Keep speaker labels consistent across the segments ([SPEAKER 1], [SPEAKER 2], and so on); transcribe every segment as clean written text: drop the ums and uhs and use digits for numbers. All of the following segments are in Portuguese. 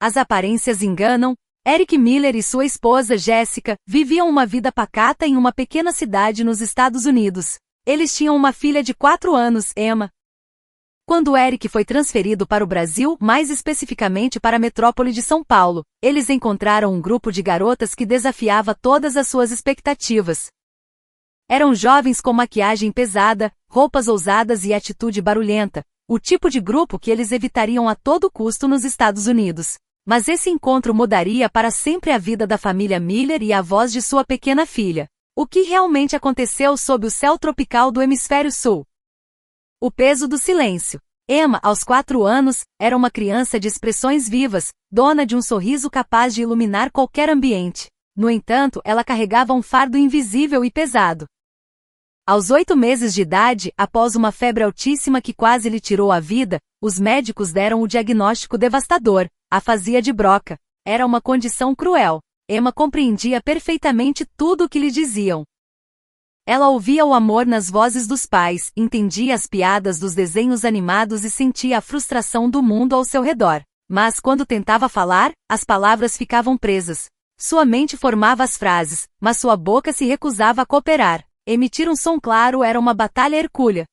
[SPEAKER 1] As aparências enganam. Eric Miller e sua esposa Jessica viviam uma vida pacata em uma pequena cidade nos Estados Unidos. Eles tinham uma filha de 4 anos, Emma. Quando Eric foi transferido para o Brasil, mais especificamente para a metrópole de São Paulo, eles encontraram um grupo de garotas que desafiava todas as suas expectativas. Eram jovens com maquiagem pesada, roupas ousadas e atitude barulhenta, o tipo de grupo que eles evitariam a todo custo nos Estados Unidos. Mas esse encontro mudaria para sempre a vida da família Miller e a voz de sua pequena filha. O que realmente aconteceu sob o céu tropical do Hemisfério Sul? O peso do silêncio. Emma, aos 4 anos, era uma criança de expressões vivas, dona de um sorriso capaz de iluminar qualquer ambiente. No entanto, ela carregava um fardo invisível e pesado. Aos 8 meses de idade, após uma febre altíssima que quase lhe tirou a vida, os médicos deram o diagnóstico devastador: afasia de Broca. Era uma condição cruel. Emma compreendia perfeitamente tudo o que lhe diziam. Ela ouvia o amor nas vozes dos pais, entendia as piadas dos desenhos animados e sentia a frustração do mundo ao seu redor. Mas quando tentava falar, as palavras ficavam presas. Sua mente formava as frases, mas sua boca se recusava a cooperar. Emitir um som claro era uma batalha hercúlea.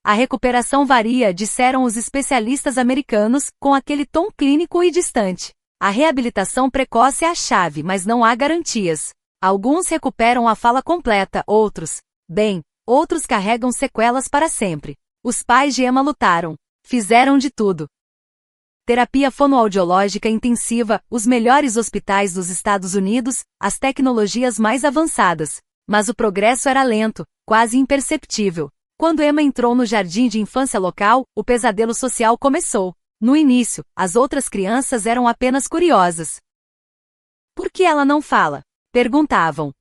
[SPEAKER 1] A recuperação varia, disseram os especialistas americanos, com aquele tom clínico e distante. A reabilitação precoce é a chave, mas não há garantias. Alguns recuperam a fala completa, outros carregam sequelas para sempre. Os pais de Emma lutaram. Fizeram de tudo. Terapia fonoaudiológica intensiva, os melhores hospitais dos Estados Unidos, as tecnologias mais avançadas. Mas o progresso era lento, quase imperceptível. Quando Emma entrou no jardim de infância local, o pesadelo social começou. No início, as outras crianças eram apenas curiosas. Por que ela não fala? Perguntavam.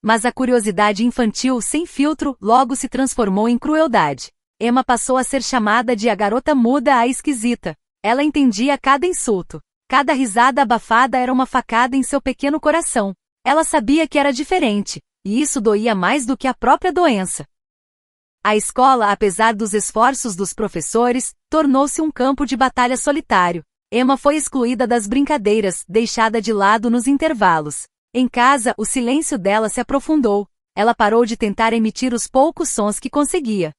[SPEAKER 1] Mas a curiosidade infantil sem filtro logo se transformou em crueldade. Emma passou a ser chamada de a garota muda, a esquisita. Ela entendia cada insulto. Cada risada abafada era uma facada em seu pequeno coração. Ela sabia que era diferente, e isso doía mais do que a própria doença. A escola, apesar dos esforços dos professores, tornou-se um campo de batalha solitário. Emma foi excluída das brincadeiras, deixada de lado nos intervalos. Em casa, o silêncio dela se aprofundou. Ela parou de tentar emitir os poucos sons que conseguia.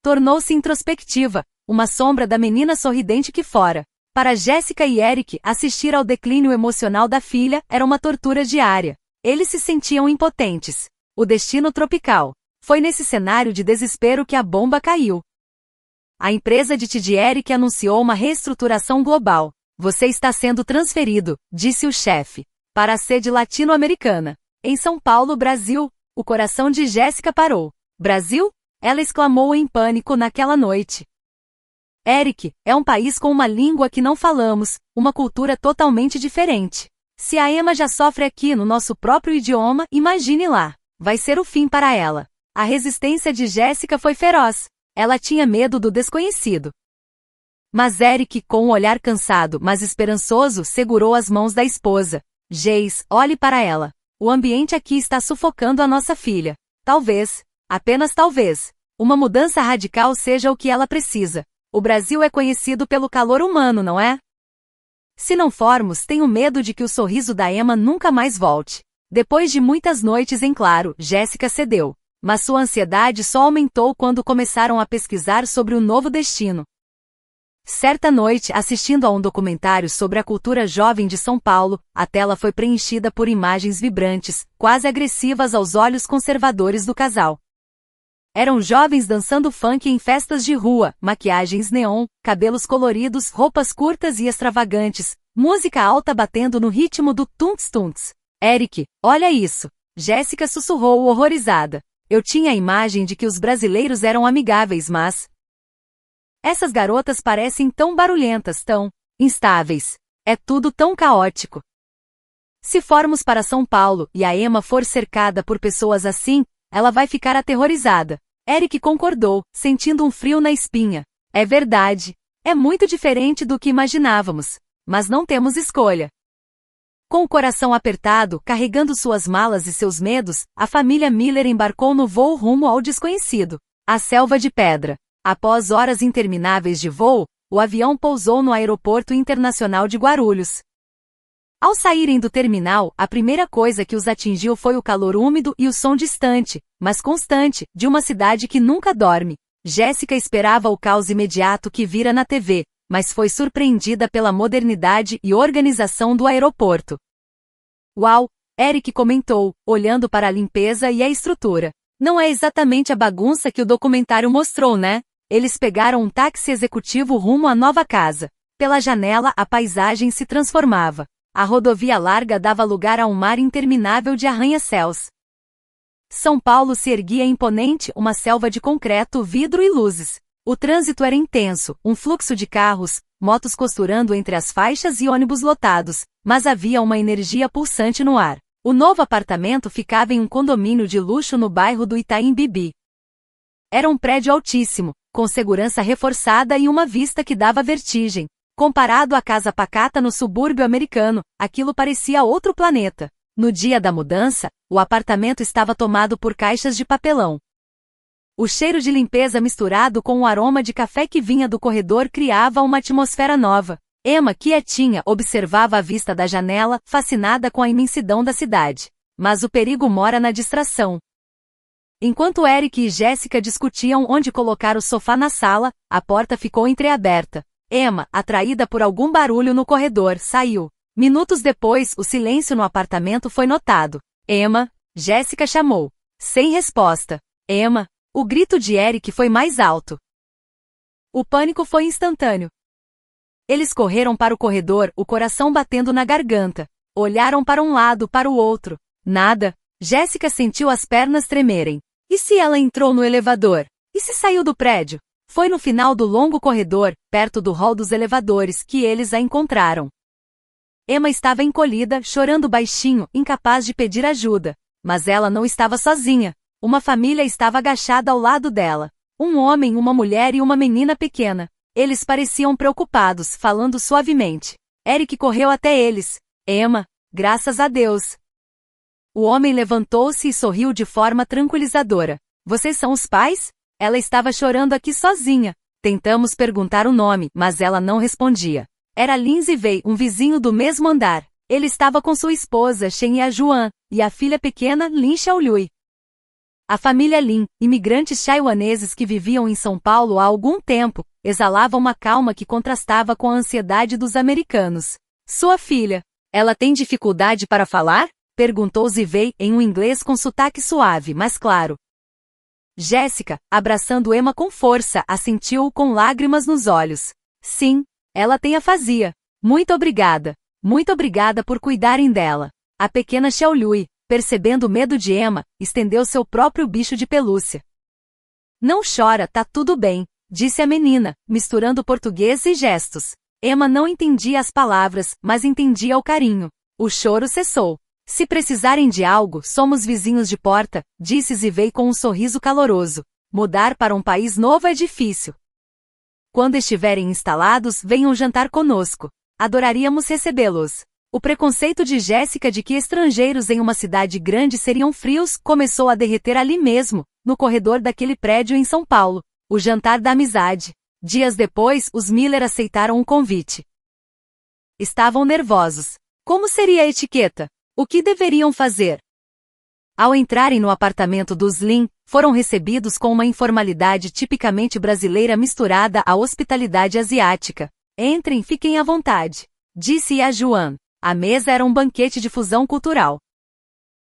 [SPEAKER 1] Tornou-se introspectiva, uma sombra da menina sorridente que fora. Para Jessica e Eric, assistir ao declínio emocional da filha era uma tortura diária. Eles se sentiam impotentes. O destino tropical. Foi nesse cenário de desespero que a bomba caiu. A empresa de Ted Eric anunciou uma reestruturação global. Você está sendo transferido, disse o chefe, para a sede latino-americana. Em São Paulo, Brasil, o coração de Jessica parou. Brasil? Ela exclamou em pânico naquela noite. Eric, é um país com uma língua que não falamos, uma cultura totalmente diferente. Se a Emma já sofre aqui no nosso próprio idioma, imagine lá. Vai ser o fim para ela. A resistência de Jessica foi feroz. Ela tinha medo do desconhecido. Mas Eric, com um olhar cansado, mas esperançoso, segurou as mãos da esposa. Jace, olhe para ela. O ambiente aqui está sufocando a nossa filha. Talvez, apenas talvez, uma mudança radical seja o que ela precisa. O Brasil é conhecido pelo calor humano, não é? Se não formos, tenho medo de que o sorriso da Emma nunca mais volte. Depois de muitas noites em claro, Jessica cedeu. Mas sua ansiedade só aumentou quando começaram a pesquisar sobre o novo destino. Certa noite, assistindo a um documentário sobre a cultura jovem de São Paulo, a tela foi preenchida por imagens vibrantes, quase agressivas aos olhos conservadores do casal. Eram jovens dançando funk em festas de rua, maquiagens neon, cabelos coloridos, roupas curtas e extravagantes, música alta batendo no ritmo do tunts-tunts. Eric, olha isso! Jessica sussurrou horrorizada. Eu tinha a imagem de que os brasileiros eram amigáveis, mas... essas garotas parecem tão barulhentas, tão instáveis. É tudo tão caótico. Se formos para São Paulo e a Emma for cercada por pessoas assim, ela vai ficar aterrorizada. Eric concordou, sentindo um frio na espinha. É verdade. É muito diferente do que imaginávamos. Mas não temos escolha. Com o coração apertado, carregando suas malas e seus medos, a família Miller embarcou no voo rumo ao desconhecido. A selva de pedra. Após horas intermináveis de voo, o avião pousou no Aeroporto Internacional de Guarulhos. Ao saírem do terminal, a primeira coisa que os atingiu foi o calor úmido e o som distante, mas constante, de uma cidade que nunca dorme. Jéssica esperava o caos imediato que vira na TV, mas foi surpreendida pela modernidade e organização do aeroporto. Uau! Eric comentou, olhando para a limpeza e a estrutura. Não é exatamente a bagunça que o documentário mostrou, né? Eles pegaram um táxi executivo rumo à nova casa. Pela janela, a paisagem se transformava. A rodovia larga dava lugar a um mar interminável de arranha-céus. São Paulo se erguia imponente, uma selva de concreto, vidro e luzes. O trânsito era intenso, um fluxo de carros, motos costurando entre as faixas e ônibus lotados, mas havia uma energia pulsante no ar. O novo apartamento ficava em um condomínio de luxo no bairro do Itaim Bibi. Era um prédio altíssimo, com segurança reforçada e uma vista que dava vertigem. Comparado à casa pacata no subúrbio americano, aquilo parecia outro planeta. No dia da mudança, o apartamento estava tomado por caixas de papelão. O cheiro de limpeza misturado com o aroma de café que vinha do corredor criava uma atmosfera nova. Emma, quietinha, observava a vista da janela, fascinada com a imensidão da cidade. Mas o perigo mora na distração. Enquanto Eric e Jéssica discutiam onde colocar o sofá na sala, a porta ficou entreaberta. Emma, atraída por algum barulho no corredor, saiu. Minutos depois, o silêncio no apartamento foi notado. Emma, Jéssica chamou. Sem resposta. Emma, o grito de Eric foi mais alto. O pânico foi instantâneo. Eles correram para o corredor, o coração batendo na garganta. Olharam para um lado, para o outro. Nada. Jéssica sentiu as pernas tremerem. E se ela entrou no elevador? E se saiu do prédio? Foi no final do longo corredor, perto do hall dos elevadores, que eles a encontraram. Emma estava encolhida, chorando baixinho, incapaz de pedir ajuda. Mas ela não estava sozinha. Uma família estava agachada ao lado dela. Um homem, uma mulher e uma menina pequena. Eles pareciam preocupados, falando suavemente. Eric correu até eles. Emma, graças a Deus. O homem levantou-se e sorriu de forma tranquilizadora. Vocês são os pais? Ela estava chorando aqui sozinha. Tentamos perguntar o nome, mas ela não respondia. Era Lindsay Wei, um vizinho do mesmo andar. Ele estava com sua esposa, Shen Yajuan, e a filha pequena, Lin Xiaolui. A família Lin, imigrantes taiwaneses que viviam em São Paulo há algum tempo, exalava uma calma que contrastava com a ansiedade dos americanos. Sua filha, ela tem dificuldade para falar? Perguntou Zivei em um inglês com sotaque suave, mas claro. Jéssica, abraçando Emma com força, assentiu com lágrimas nos olhos. Sim, ela tem afasia. Muito obrigada por cuidarem dela. A pequena Xiaolui, percebendo o medo de Emma, estendeu seu próprio bicho de pelúcia. Não chora, tá tudo bem, disse a menina, misturando português e gestos. Emma não entendia as palavras, mas entendia o carinho. O choro cessou. Se precisarem de algo, somos vizinhos de porta, disse Zivei com um sorriso caloroso. Mudar para um país novo é difícil. Quando estiverem instalados, venham jantar conosco. Adoraríamos recebê-los. O preconceito de Jéssica de que estrangeiros em uma cidade grande seriam frios começou a derreter ali mesmo, no corredor daquele prédio em São Paulo. O jantar da amizade. Dias depois, os Miller aceitaram o convite. Estavam nervosos. Como seria a etiqueta? O que deveriam fazer? Ao entrarem no apartamento dos Lin, foram recebidos com uma informalidade tipicamente brasileira misturada à hospitalidade asiática. Entrem, fiquem à vontade, disse Yajuan. A mesa era um banquete de fusão cultural.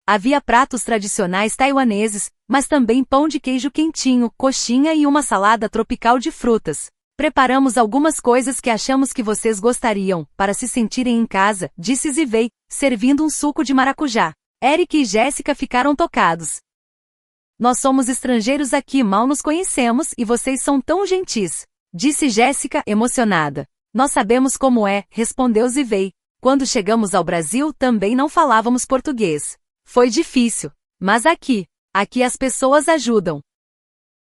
[SPEAKER 1] Havia pratos tradicionais taiwaneses, mas também pão de queijo quentinho, coxinha e uma salada tropical de frutas. Preparamos algumas coisas que achamos que vocês gostariam, para se sentirem em casa, disse Zivei, servindo um suco de maracujá. Eric e Jéssica ficaram tocados. Nós somos estrangeiros aqui, mal nos conhecemos e vocês são tão gentis, disse Jéssica, emocionada. Nós sabemos como é, respondeu Zivei. Quando chegamos ao Brasil também não falávamos português. Foi difícil, mas aqui as pessoas ajudam.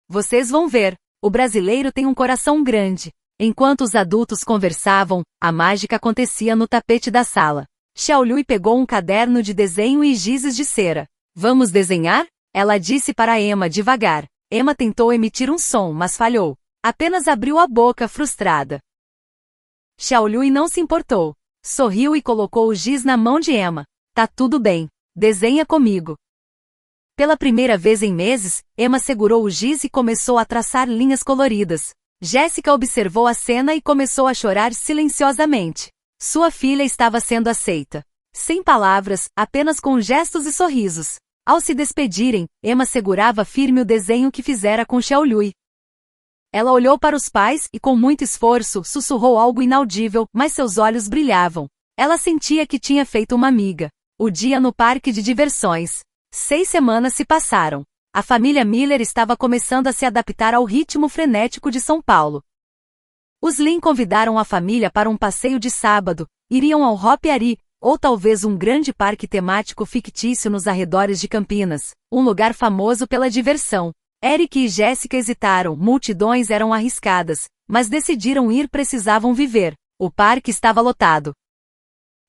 [SPEAKER 1] Vocês vão ver. O brasileiro tem um coração grande. Enquanto os adultos conversavam, a mágica acontecia no tapete da sala. Xiaolui pegou um caderno de desenho e gizes de cera. Vamos desenhar? Ela disse para Emma devagar. Emma tentou emitir um som, mas falhou. Apenas abriu a boca frustrada. Xiaolui não se importou. Sorriu e colocou o giz na mão de Emma. Tá tudo bem. Desenha comigo. Pela primeira vez em meses, Emma segurou o giz e começou a traçar linhas coloridas. Jéssica observou a cena e começou a chorar silenciosamente. Sua filha estava sendo aceita. Sem palavras, apenas com gestos e sorrisos. Ao se despedirem, Emma segurava firme o desenho que fizera com Xiaolui. Ela olhou para os pais e com muito esforço sussurrou algo inaudível, mas seus olhos brilhavam. Ela sentia que tinha feito uma amiga. O dia no parque de diversões. 6 semanas se passaram. A família Miller estava começando a se adaptar ao ritmo frenético de São Paulo. Os Lin convidaram a família para um passeio de sábado, iriam ao Hopi Hari, ou talvez um grande parque temático fictício nos arredores de Campinas, um lugar famoso pela diversão. Eric e Jéssica hesitaram, multidões eram arriscadas, mas decidiram ir, precisavam viver. O parque estava lotado.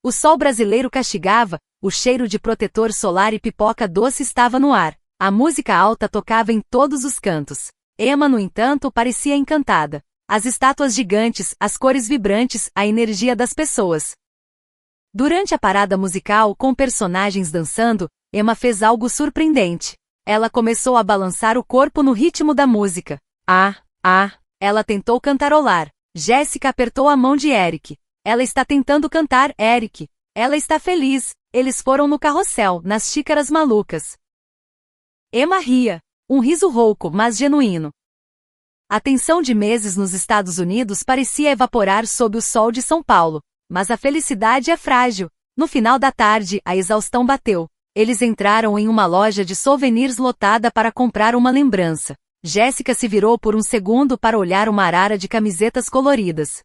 [SPEAKER 1] O sol brasileiro castigava, o cheiro de protetor solar e pipoca doce estava no ar. A música alta tocava em todos os cantos. Emma, no entanto, parecia encantada. As estátuas gigantes, as cores vibrantes, a energia das pessoas. Durante a parada musical, com personagens dançando, Emma fez algo surpreendente. Ela começou a balançar o corpo no ritmo da música. Ela tentou cantarolar. Jéssica apertou a mão de Eric. Ela está tentando cantar, Eric. Ela está feliz. Eles foram no carrossel, nas xícaras malucas. Emma ria. Um riso rouco, mas genuíno. A tensão de meses nos Estados Unidos parecia evaporar sob o sol de São Paulo. Mas a felicidade é frágil. No final da tarde, a exaustão bateu. Eles entraram em uma loja de souvenirs lotada para comprar uma lembrança. Jéssica se virou por um segundo para olhar uma arara de camisetas coloridas.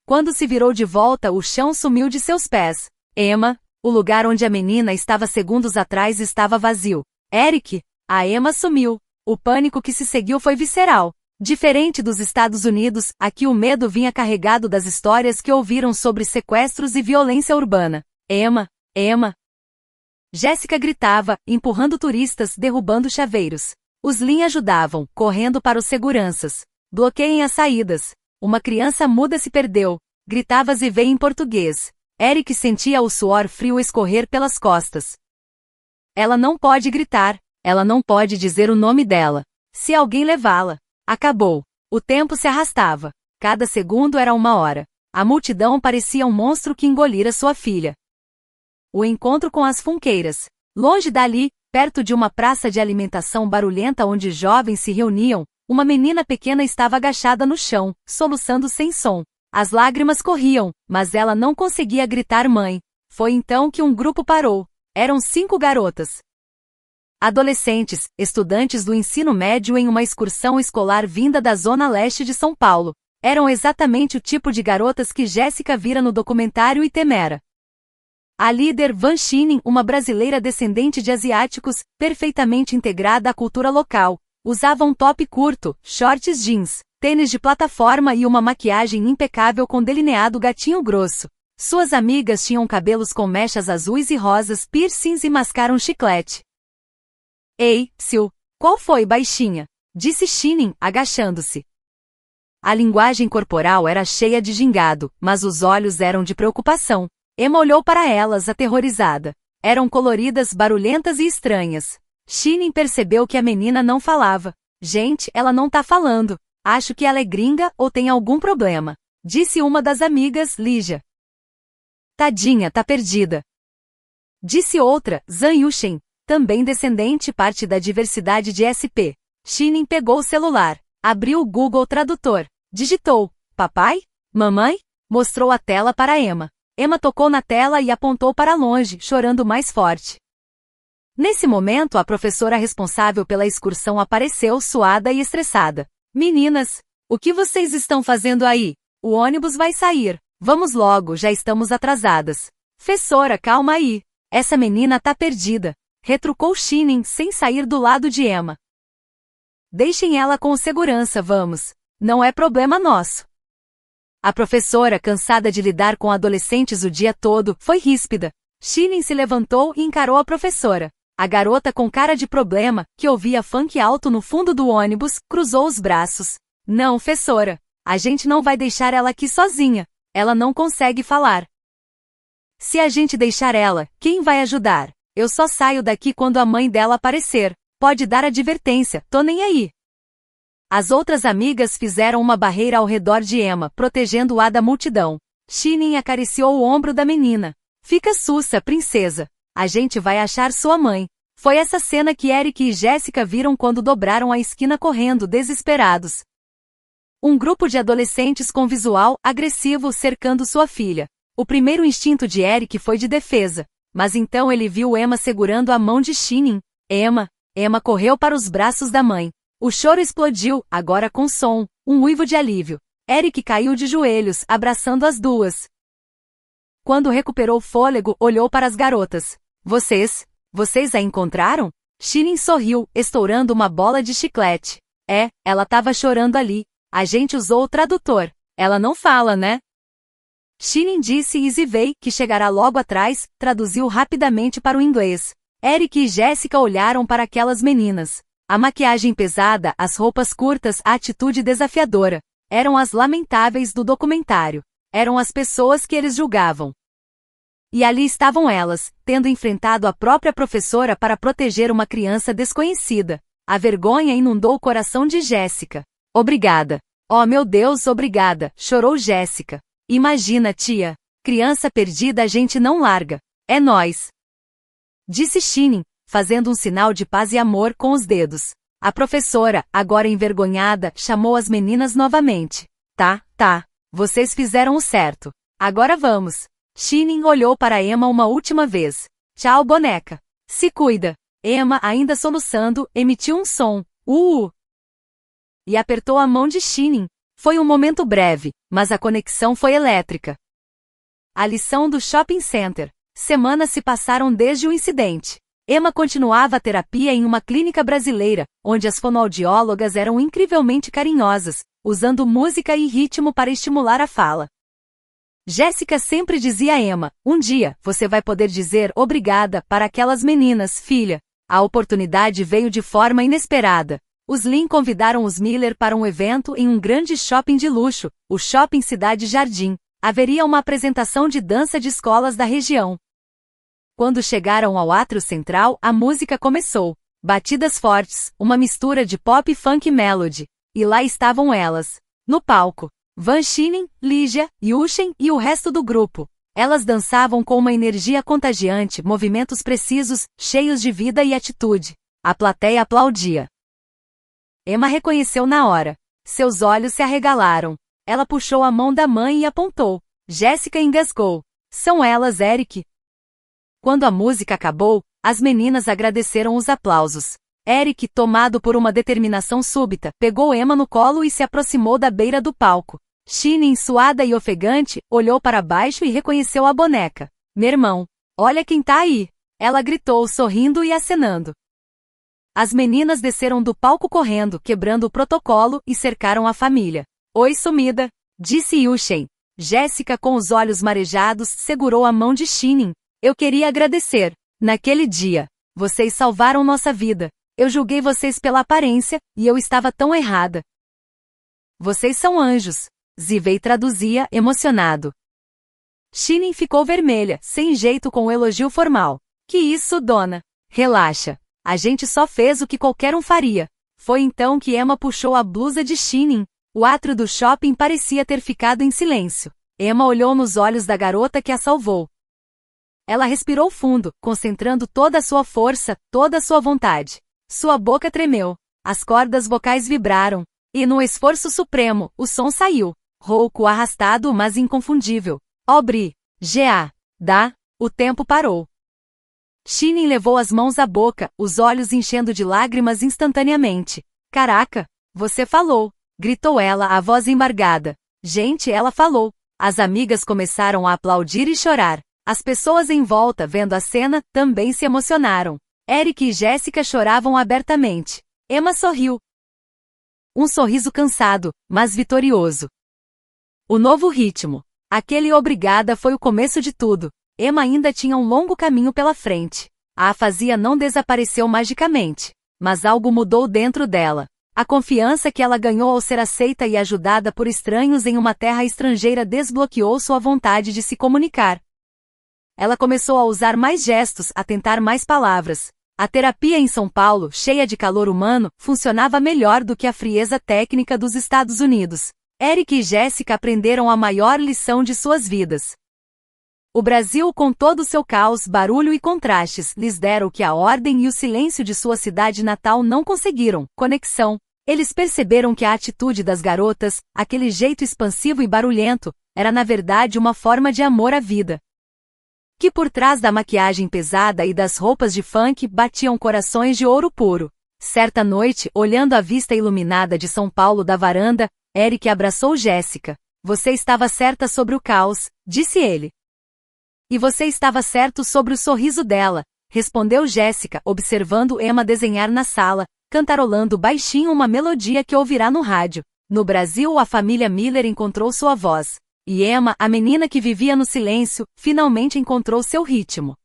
[SPEAKER 1] Quando se virou de volta, o chão sumiu de seus pés. Emma, o lugar onde a menina estava segundos atrás estava vazio. Eric, a Emma sumiu. O pânico que se seguiu foi visceral. Diferente dos Estados Unidos, aqui o medo vinha carregado das histórias que ouviram sobre sequestros e violência urbana. Emma. Jéssica gritava, empurrando turistas, derrubando chaveiros. Os Lin ajudavam, correndo para os seguranças. Bloqueiem as saídas. Uma criança muda se perdeu. Gritava Zivei em português. Eric sentia o suor frio escorrer pelas costas. Ela não pode gritar. Ela não pode dizer o nome dela. Se alguém levá-la. Acabou. O tempo se arrastava. Cada segundo era uma hora. A multidão parecia um monstro que engolira sua filha. O encontro com as funqueiras. Longe dali, perto de uma praça de alimentação barulhenta onde jovens se reuniam, uma menina pequena estava agachada no chão, soluçando sem som. As lágrimas corriam, mas ela não conseguia gritar mãe. Foi então que um grupo parou. Eram 5 garotas. Adolescentes, estudantes do ensino médio em uma excursão escolar vinda da zona leste de São Paulo. Eram exatamente o tipo de garotas que Jéssica vira no documentário e temera. A líder Van Chinen, uma brasileira descendente de asiáticos, perfeitamente integrada à cultura local, usava um top curto, shorts jeans, tênis de plataforma e uma maquiagem impecável com delineado gatinho grosso. Suas amigas tinham cabelos com mechas azuis e rosas, piercings e mascaram chiclete. Ei, Sil, qual foi, baixinha? Disse Chinen, agachando-se. A linguagem corporal era cheia de gingado, mas os olhos eram de preocupação. Emma olhou para elas, aterrorizada. Eram coloridas, barulhentas e estranhas. Chinen percebeu que a menina não falava. Gente, ela não tá falando. Acho que ela é gringa ou tem algum problema. Disse uma das amigas, Lígia. Tadinha, tá perdida. Disse outra, Zhang Yushen, também descendente parte da diversidade de SP. Chinen pegou o celular, abriu o Google Tradutor, digitou, papai? Mamãe? Mostrou a tela para Emma. Emma tocou na tela e apontou para longe, chorando mais forte. Nesse momento, a professora responsável pela excursão apareceu, suada e estressada. Meninas, o que vocês estão fazendo aí? O ônibus vai sair. Vamos logo, já estamos atrasadas. Professora, calma aí. Essa menina tá perdida. Retrucou Chinen sem sair do lado de Emma. Deixem ela com segurança, vamos. Não é problema nosso. A professora, cansada de lidar com adolescentes o dia todo, foi ríspida. Chinen se levantou e encarou a professora. A garota com cara de problema, que ouvia funk alto no fundo do ônibus, cruzou os braços. Não, professora. A gente não vai deixar ela aqui sozinha. Ela não consegue falar. Se a gente deixar ela, quem vai ajudar? Eu só saio daqui quando a mãe dela aparecer. Pode dar advertência, tô nem aí. As outras amigas fizeram uma barreira ao redor de Emma, protegendo-a da multidão. Shining acariciou o ombro da menina. Fica sussa, princesa. A gente vai achar sua mãe. Foi essa cena que Eric e Jessica viram quando dobraram a esquina correndo desesperados. Um grupo de adolescentes com visual agressivo cercando sua filha. O primeiro instinto de Eric foi de defesa, mas então ele viu Emma segurando a mão de Shining. Emma correu para os braços da mãe. O choro explodiu, agora com som, um uivo de alívio. Eric caiu de joelhos, abraçando as duas. Quando recuperou fôlego, olhou para as garotas. Vocês a encontraram? Shining sorriu, estourando uma bola de chiclete. Ela estava chorando ali. A gente usou o tradutor. Ela não fala, né? Shining disse e Zivei, que chegará logo atrás, traduziu rapidamente para o inglês. Eric e Jessica olharam para aquelas meninas. A maquiagem pesada, as roupas curtas, a atitude desafiadora. Eram as lamentáveis do documentário. Eram as pessoas que eles julgavam. E ali estavam elas, tendo enfrentado a própria professora para proteger uma criança desconhecida. A vergonha inundou o coração de Jessica. Obrigada. Oh meu Deus, obrigada, chorou Jessica. Imagina, tia. Criança perdida a gente não larga. É nós. Disse Shining, fazendo um sinal de paz e amor com os dedos. A professora, agora envergonhada, chamou as meninas novamente. Tá. Vocês fizeram o certo. Agora vamos. Shining olhou para Emma uma última vez. Tchau, boneca. Se cuida. Emma, ainda soluçando, emitiu um som. E apertou a mão de Shining. Foi um momento breve, mas a conexão foi elétrica. A lição do shopping center. Semanas se passaram desde o incidente. Emma continuava a terapia em uma clínica brasileira, onde as fonoaudiólogas eram incrivelmente carinhosas, usando música e ritmo para estimular a fala. Jéssica sempre dizia a Emma, um dia, você vai poder dizer obrigada para aquelas meninas, filha. A oportunidade veio de forma inesperada. Os Lin convidaram os Miller para um evento em um grande shopping de luxo, o Shopping Cidade Jardim. Haveria uma apresentação de dança de escolas da região. Quando chegaram ao átrio central, a música começou. Batidas fortes, uma mistura de pop e funk melody. E lá estavam elas. No palco. Van Shining, Lígia, Yushin e o resto do grupo. Elas dançavam com uma energia contagiante, movimentos precisos, cheios de vida e atitude. A plateia aplaudia. Emma reconheceu na hora. Seus olhos se arregalaram. Ela puxou a mão da mãe e apontou. Jéssica engasgou. São elas, Eric. Quando a música acabou, as meninas agradeceram os aplausos. Eric, tomado por uma determinação súbita, pegou Emma no colo e se aproximou da beira do palco. Shining, suada e ofegante, olhou para baixo e reconheceu a boneca. Meu irmão, olha quem tá aí! Ela gritou, sorrindo e acenando. As meninas desceram do palco correndo, quebrando o protocolo, e cercaram a família. Oi, sumida! Disse Yushin. Jéssica, com os olhos marejados, segurou a mão de Shining. Eu queria agradecer. Naquele dia, vocês salvaram nossa vida. Eu julguei vocês pela aparência, e eu estava tão errada. Vocês são anjos. Zivei traduzia, emocionado. Shining ficou vermelha, sem jeito com o elogio formal. Que isso, dona? Relaxa. A gente só fez o que qualquer um faria. Foi então que Emma puxou a blusa de Shining. O átrio do shopping parecia ter ficado em silêncio. Emma olhou nos olhos da garota que a salvou. Ela respirou fundo, concentrando toda a sua força, toda a sua vontade. Sua boca tremeu. As cordas vocais vibraram. E no esforço supremo, o som saiu. Rouco, arrastado, mas inconfundível. Obri. Dá. O tempo parou. Shining levou as mãos à boca, os olhos enchendo de lágrimas instantaneamente. Caraca, você falou! Gritou ela, a voz embargada. Gente, ela falou. As amigas começaram a aplaudir e chorar. As pessoas em volta, vendo a cena, também se emocionaram. Eric e Jessica choravam abertamente. Emma sorriu. Um sorriso cansado, mas vitorioso. O novo ritmo. Aquele obrigada foi o começo de tudo. Emma ainda tinha um longo caminho pela frente. A afasia não desapareceu magicamente. Mas algo mudou dentro dela. A confiança que ela ganhou ao ser aceita e ajudada por estranhos em uma terra estrangeira desbloqueou sua vontade de se comunicar. Ela começou a usar mais gestos, a tentar mais palavras. A terapia em São Paulo, cheia de calor humano, funcionava melhor do que a frieza técnica dos Estados Unidos. Eric e Jéssica aprenderam a maior lição de suas vidas. O Brasil, com todo o seu caos, barulho e contrastes, lhes deram o que a ordem e o silêncio de sua cidade natal não conseguiram: conexão. Eles perceberam que a atitude das garotas, aquele jeito expansivo e barulhento, era na verdade uma forma de amor à vida. Que por trás da maquiagem pesada e das roupas de funk batiam corações de ouro puro. Certa noite, olhando a vista iluminada de São Paulo da varanda, Eric abraçou Jéssica. Você estava certa sobre o caos, disse ele. E você estava certo sobre o sorriso dela, respondeu Jéssica, observando Emma desenhar na sala, cantarolando baixinho uma melodia que ouvirá no rádio. No Brasil, a família Miller encontrou sua voz. E Emma, a menina que vivia no silêncio, finalmente encontrou seu ritmo.